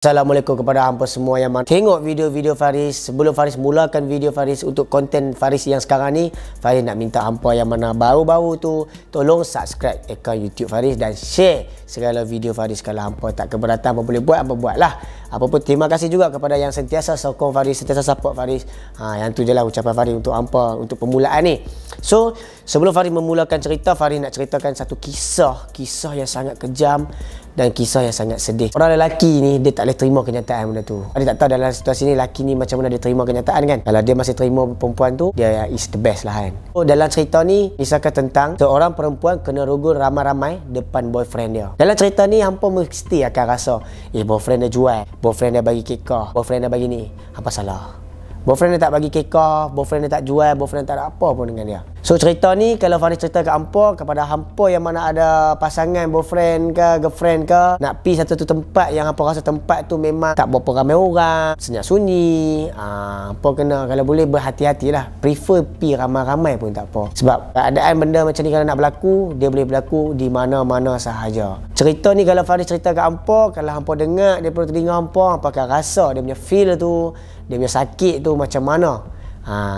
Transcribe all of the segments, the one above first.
Assalamualaikum kepada hampa semua yang tengok video-video Faris. Sebelum Faris mulakan video Faris untuk konten Faris yang sekarang ni, Faris nak minta hampa yang mana baru-baru tu tolong subscribe akaun YouTube Faris dan share segala video Faris. Kalau hampa tak keberatan apa boleh buat, hampa buatlah. Apa pun terima kasih juga kepada yang sentiasa sokong Faris, sentiasa support Faris. Yang tu je lah ucapan Faris untuk hampa untuk permulaan ni. So, sebelum Faris memulakan cerita, Faris nak ceritakan satu kisah yang sangat kejam dan kisah yang sangat sedih. Orang lelaki ni dia tak boleh terima kenyataan benda tu. Dia tak tahu dalam situasi ni lelaki ni macam mana dia terima kenyataan kan. Kalau dia masih terima perempuan tu, dia is the best lah kan. So, dalam cerita ni kisahkan tentang seorang perempuan kena rogol ramai-ramai depan boyfriend dia. Dalam cerita ni hampa mesti akan rasa boyfriend dia jual, boyfriend dia bagi kekah, boyfriend dia bagi ni. Hampa salah. Boyfriend dia tak bagi kekah, boyfriend dia tak jual, boyfriend tak ada apa pun dengan dia. So cerita ni kalau Faris cerita ke hampa, kepada hampa yang mana ada pasangan boyfriend ke girlfriend ke, nak pergi satu tempat yang hampa rasa tempat tu memang tak berapa ramai orang, senyap sunyi, hampa kena kalau boleh berhati-hatilah. Prefer pergi ramai-ramai pun tak apa. Sebab keadaan benda macam ni kalau nak berlaku, dia boleh berlaku di mana-mana sahaja. Cerita ni kalau Faris cerita ke hampa, kalau hampa dengar daripada telinga hampa, hampa akan rasa dia punya feel tu, dia punya sakit tu macam mana.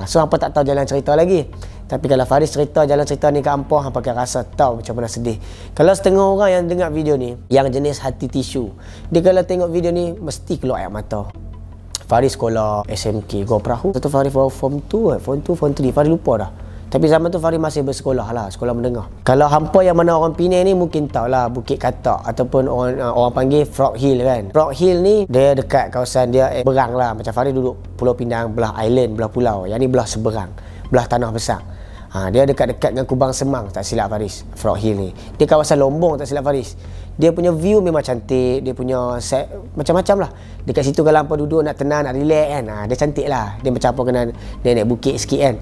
So hampa tak tahu jalan cerita lagi. Tapi kalau Faris cerita jalan cerita ni ke hampa, hampa akan rasa tahu macam mana sedih. Kalau setengah orang yang dengar video ni yang jenis hati tisu, dia kalau tengok video ni mesti keluar air mata. Faris sekolah SMK Gua Perahu. Satu Faris form 2, form 3, Faris lupa dah. Tapi zaman tu Faris masih bersekolah lah, sekolah menengah. Kalau hampa yang mana orang Penang ni mungkin tahulah Bukit Katak ataupun orang panggil Frog Hill kan. Frog Hill ni dia dekat kawasan dia berang lah. Macam Faris duduk Pulau Pinang belah island, belah pulau. Yang ni belah seberang, belah tanah besar. Dia dekat-dekat dengan Kubang Semang tak silap Faris. Frog Hill ni dia kawasan Lombong tak silap Faris. Dia punya view memang cantik, dia punya set macam-macam lah. Dekat situ kalau hampa duduk nak tenang, nak relax kan, dia cantik lah. Dia macam apa kena dia naik bukit sikit kan.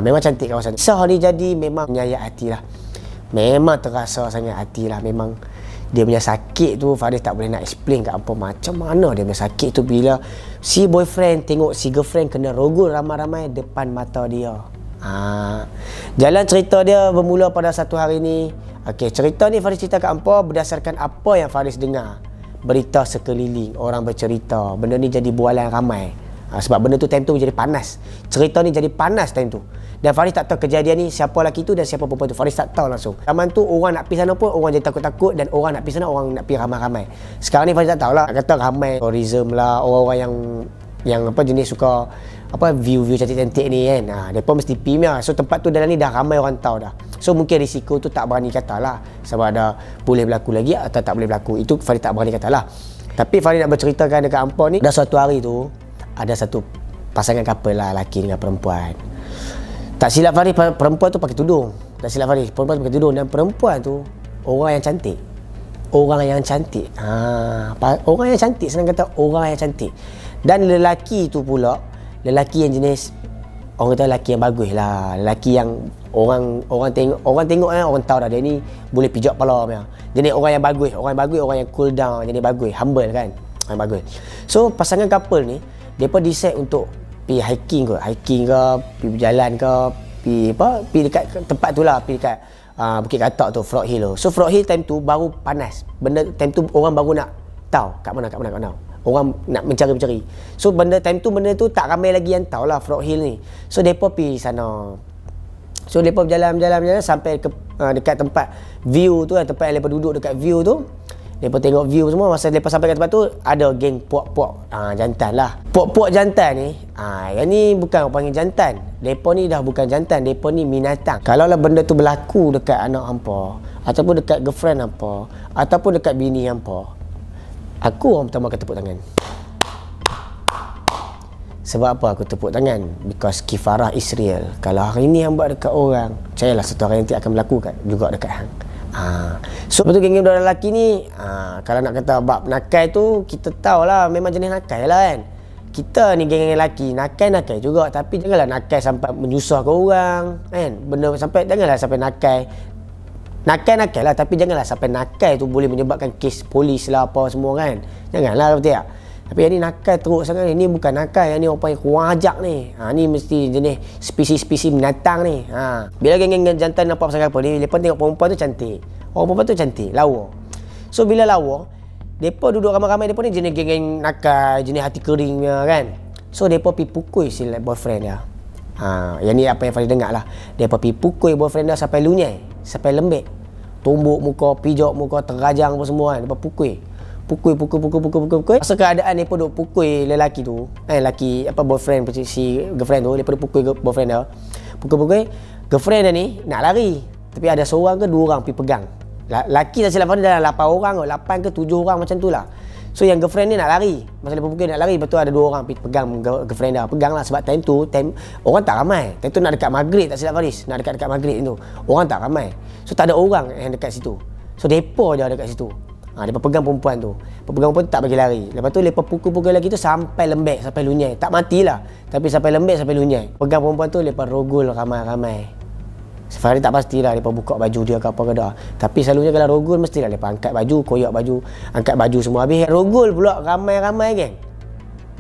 Memang cantik kawasan. Kisah ni jadi memang menyayat hati lah. Memang terasa sangat hati lah. Memang dia punya sakit tu Faris tak boleh nak explain kat hampa macam mana dia punya sakit tu bila si boyfriend tengok si girlfriend kena rogol ramai-ramai depan mata dia. Jalan cerita dia bermula pada satu hari ni. Okey, cerita ni Faris cerita kat hampa berdasarkan apa yang Faris dengar. Berita sekeliling, orang bercerita. Benda ni jadi bualan ramai. Sebab benda tu time tu jadi panas. Cerita ni jadi panas time tu. Dan Faris tak tahu kejadian ni siapa lelaki tu dan siapa perempuan tu. Faris tak tahu langsung. Zaman tu orang nak pergi sana pun orang jadi takut-takut, dan orang nak pergi sana orang nak pergi ramai-ramai. Sekarang ni Faris tak tahulah. Kata ramai tourism lah, orang-orang yang apa jenis suka apa view cantik-cantik ni kan. Depa mesti pergi lah. So tempat tu dalam ni dah ramai orang tahu dah. So mungkin risiko tu tak berani katalah sebab ada boleh berlaku lagi atau tak boleh berlaku. Itu Faris tak berani katalah. Tapi Faris nak berceritakan dekat hampa ni, dah suatu hari tu ada satu pasangan couple lah, lelaki dengan perempuan. Tak silap Faris perempuan tu pakai tudung. Tak silap Faris perempuan tu pakai tudung, dan perempuan tu orang yang cantik. Orang yang cantik. Orang yang cantik, senang kata orang yang cantik. Dan lelaki tu pula lelaki yang jenis orang kata lelaki yang bagus lah, lelaki yang orang tengok orang tahu dah dia ni boleh pijak kepala punya. Jadi orang yang bagus, orang yang cool down, jadi bagus, humble kan. Orang bagus. So pasangan couple ni depa decide untuk pergi hiking ke, pergi berjalan ke, pergi dekat tempat tu lah, pergi dekat Bukit Katak tu, Frog Hill tu. So Frog Hill time tu baru panas. Benda time tu orang baru nak tahu kat mana. Orang nak mencari. So benda tu tak ramai lagi yang tahu lah Frog Hill ni. So depa pergi sana. So depa berjalan sampai ke dekat tempat view tu, tempat yang depa duduk dekat view tu. Depa tengok view semua. Masa depa sampai kat tempat tu ada geng puak-puak jantan lah. Puak-puak jantan ni, yang ni bukan orang panggil jantan. Depa ni dah bukan jantan, depa ni binatang. Kalau lah benda tu berlaku dekat anak hampa, ataupun dekat girlfriend hampa, ataupun dekat bini hampa, aku orang pertama akan tepuk tangan. Sebab apa aku tepuk tangan? Because kifarah is real. Kalau hari ni hang buat dekat orang, percayalah satu hari nanti akan berlaku juga dekat hang. So betul geng-geng budak lelaki ni, kalau nak kata bab nakal tu, kita tahulah memang jenis nakal lah kan. Kita ni geng-geng lelaki nakal juga, tapi janganlah nakal sampai menyusahkan orang kan. Janganlah sampai nakal lah, tapi janganlah sampai nakal tu boleh menyebabkan kes polis lah apa semua kan. Janganlah, betul tak? Tapi yang ni nakal teruk sangat ni. Ni bukan nakal, yang ni orang panggil kurang ajak ni. Ni mesti jenis spesies binatang ni. Bila geng-geng jantan nampak pasal apa ni, lepas tengok perempuan tu cantik. Orang perempuan tu cantik, lawa. So bila lawa, Depa duduk ramai-ramai, depa ni jenis geng-geng nakal, jenis hati keringnya kan. So depa pi pukul si boyfriend dia. Yang ni apa yang Faris dengar lah. Depa pi pukul boyfriend dia sampai lunyai, sampai lembek. Tumbuk muka, pijak muka, terajang apa semua kan. Depa pukul. Masa keadaan depa duk pukul lelaki tu, lelaki apa boyfriend si girlfriend tu, depa duk pukul boyfriend dia. Pukul girlfriend dia ni nak lari. Tapi ada seorang ke dua orang pi pegang. Laki tak silap Faris dalam 8 orang ke 8 ke 7 orang macam tu lah. So yang girlfriend ni nak lari. Masa dia pukul nak lari, betul ada 2 orang pi pegang girlfriend dia. Pegang lah sebab time orang tak ramai. Time tu nak dekat maghrib tak silap Faris. Nak dekat maghrib tu. Orang tak ramai. So tak ada orang yang dekat situ. So depa je dekat situ. Depa pegang perempuan tu. Pegang perempuan tu tak bagi lari. Lepas tu depa pukul lagi tu sampai lembek, sampai lunyai. Tak matilah, tapi sampai lembek, sampai lunyai. Pegang perempuan tu depa rogol ramai-ramai. Faris tak pastilah depa buka baju dia ke apa ke dah. Tapi selalunya kalau rogol mestilah depa angkat baju, koyak baju, angkat baju semua habis. Rogol pula ramai-ramai geng.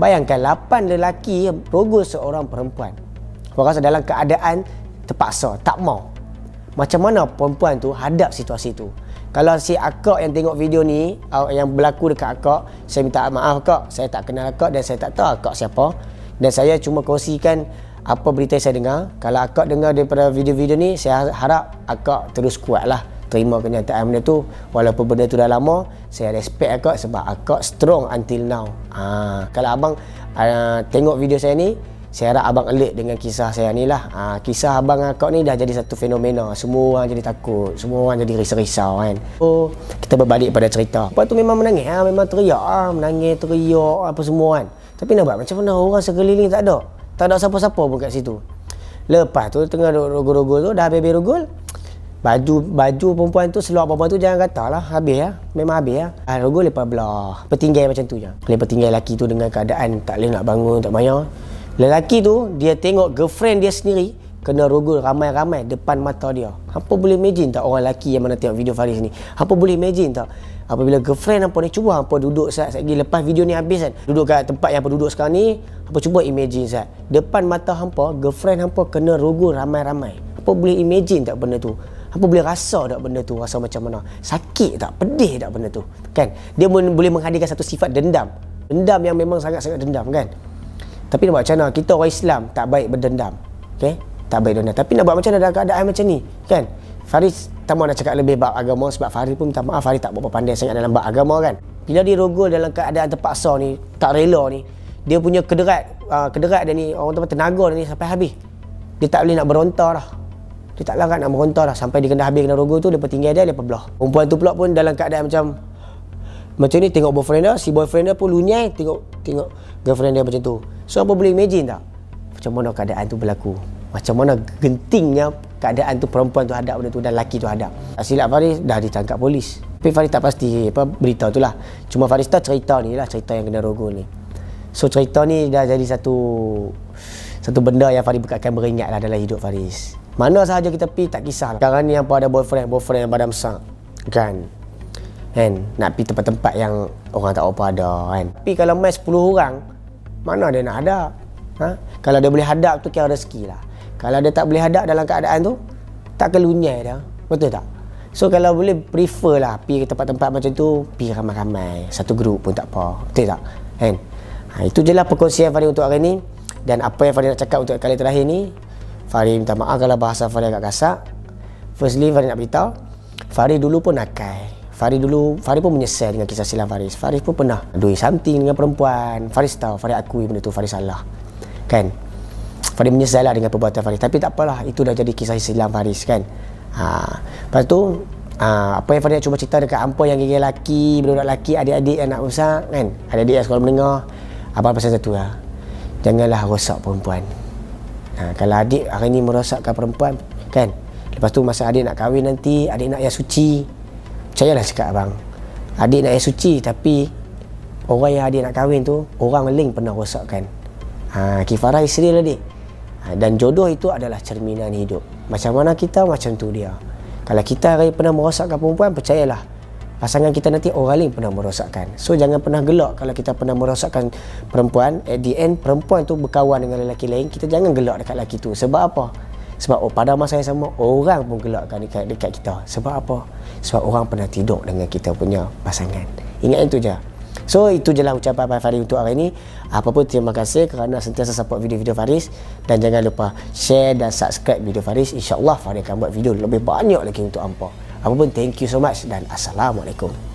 Bayangkan 8 lelaki rogol seorang perempuan. Kau rasa dalam keadaan terpaksa, tak mau. Macam mana perempuan tu hadap situasi tu? Kalau si akak yang tengok video ni, yang berlaku dekat akak, saya minta maaf akak, saya tak kenal akak dan saya tak tahu akak siapa. Dan saya cuma kongsikan apa berita yang saya dengar. Kalau akak dengar daripada video-video ni, saya harap akak terus kuatlah terima kenyataan benda tu. Walaupun benda tu dah lama, saya respect akak sebab akak strong until now. Kalau abang tengok video saya ni, saya harap abang alert dengan kisah saya ni lah. Kisah abang akak ni dah jadi satu fenomena. Semua orang jadi takut, semua orang jadi risau-risau kan. So kita berbalik pada cerita. Lepas tu memang menangis, memang teriak, menangis, teriak apa semua kan. Tapi nampak macam mana orang sekeliling tak ada. Tak ada siapa-siapa pun kat situ. Lepas tu tengah rogol-rogol tu, dah habis rogol. Baju perempuan tu, seluar perempuan tu jangan kata lah, habis ya. Memang habis ya. Rogol lepas belah. Petinggai macam tu je. Petinggai lelaki tu dengan keadaan tak boleh nak bangun, tak bayar. Lelaki tu, dia tengok girlfriend dia sendiri kena rogol ramai-ramai depan mata dia. Hampa boleh imagine tak orang lelaki yang mana tengok video Faris ni? Hampa boleh imagine tak? Apabila girlfriend hampa ni, cuba hampa duduk saat lagi lepas video ni habis kan. Duduk kat tempat yang hampa duduk sekarang ni, hampa cuba imagine saat. Depan mata hampa, girlfriend hampa kena rogol ramai-ramai. Hampa boleh imagine tak benda tu? Hampa boleh rasa tak benda tu? Rasa macam mana? Sakit tak? Pedih tak benda tu? Kan? Dia boleh menghadirkan satu sifat dendam. Dendam yang memang sangat-sangat dendam kan? Tapi nak buat macam mana? Kita orang Islam tak baik berdendam. Okay? Tak baik berdendam. Tapi nak buat macam mana dalam keadaan macam ni? Kan? Faris tak mau nak cakap lebih bab agama sebab Faris pun minta maaf, Faris tak berapa pandai sangat dalam bab agama kan. Bila dia rogol dalam keadaan terpaksa ni, tak rela ni, dia punya kederat dia ni, orang tempat tenaga dia ni sampai habis. Dia tak boleh nak berontar dah. Dia tak larat nak berontar dah. Sampai dia kena habis kena rogol tu, dia tinggal dia belah. Perempuan tu pula pun dalam keadaan macam ni, tengok boyfriend dia, si boyfriend dia pun lunyai tengok girlfriend dia macam tu. So apa boleh imagine tak macam mana keadaan tu berlaku? Macam mana gentingnya keadaan tu perempuan tu hadap benda tu dan lelaki tu hadap. Silap Faris dah ditangkap polis. Tapi Faris tak pasti apa berita tu lah. Cuma Faris tahu cerita ni lah, cerita yang kena rogol ni. So cerita ni dah jadi satu benda yang Faris akan beringat lah dalam hidup Faris. Mana sahaja kita pergi tak kisah lah. Sekarang ni yang ada boyfriend yang badan besar kan. Nak pergi tempat-tempat yang orang tak apa ada kan. Tapi kalau main 10 orang, mana dia nak hadap? Kalau dia boleh hadap tu kira rezeki lah. Kalau dia tak boleh hadap dalam keadaan tu, tak kelunyai dah. Betul tak? So kalau boleh prefer lah pergi ke tempat-tempat macam tu, pergi ramai-ramai. Satu grup pun tak apa. Betul tak? Itu je lah perkongsian Faris untuk hari ni. Dan apa yang Faris nak cakap untuk kali terakhir ni, Faris minta maaf kalau bahasa Faris agak kasar. Firstly, Faris nak beritahu, Faris dulu pun nakal. Faris pun menyesal dengan kisah silam Faris. Faris pun pernah doing something dengan perempuan. Faris tahu, Faris akui benda tu, Faris salah. Kan? Faris menyesal lah dengan perbuatan Faris. Tapi tak apalah, itu dah jadi kisah silam Faris kan. Lepas tu, apa yang Faris nak cuba cerita dekat hampa yang gigi lelaki, budak lelaki, adik-adik yang nak rosak kan. Adik-adik yang sekolah menengah. Apa pasal satu lah. Janganlah rosak perempuan. Kalau adik hari ni merosakkan perempuan kan. Lepas tu masa adik nak kahwin nanti, adik nak yang suci. Percayalah cakap abang, adik nak yang suci tapi orang yang adik nak kahwin tu orang lain pernah rosakkan. Kifarah isteri lah adik. Dan jodoh itu adalah cerminan hidup. Macam mana kita, macam tu dia. Kalau kita hari pernah merosakkan perempuan, percayalah pasangan kita nanti orang lain pernah merosakkan. So jangan pernah gelak kalau kita pernah merosakkan perempuan. At the end perempuan tu berkawan dengan lelaki lain, kita jangan gelak dekat lelaki tu. Sebab apa? Sebab pada masa yang sama orang pun gelakkan dekat kita. Sebab apa? Sebab orang pernah tidur dengan kita punya pasangan. Ingat yang tu je. So itu je lah ucapan Faris untuk hari ni. Apa pun terima kasih kerana sentiasa support video-video Faris, dan jangan lupa share dan subscribe video Faris. InsyaAllah Faris akan buat video lebih banyak lagi untuk hampa. Apa pun thank you so much dan Assalamualaikum.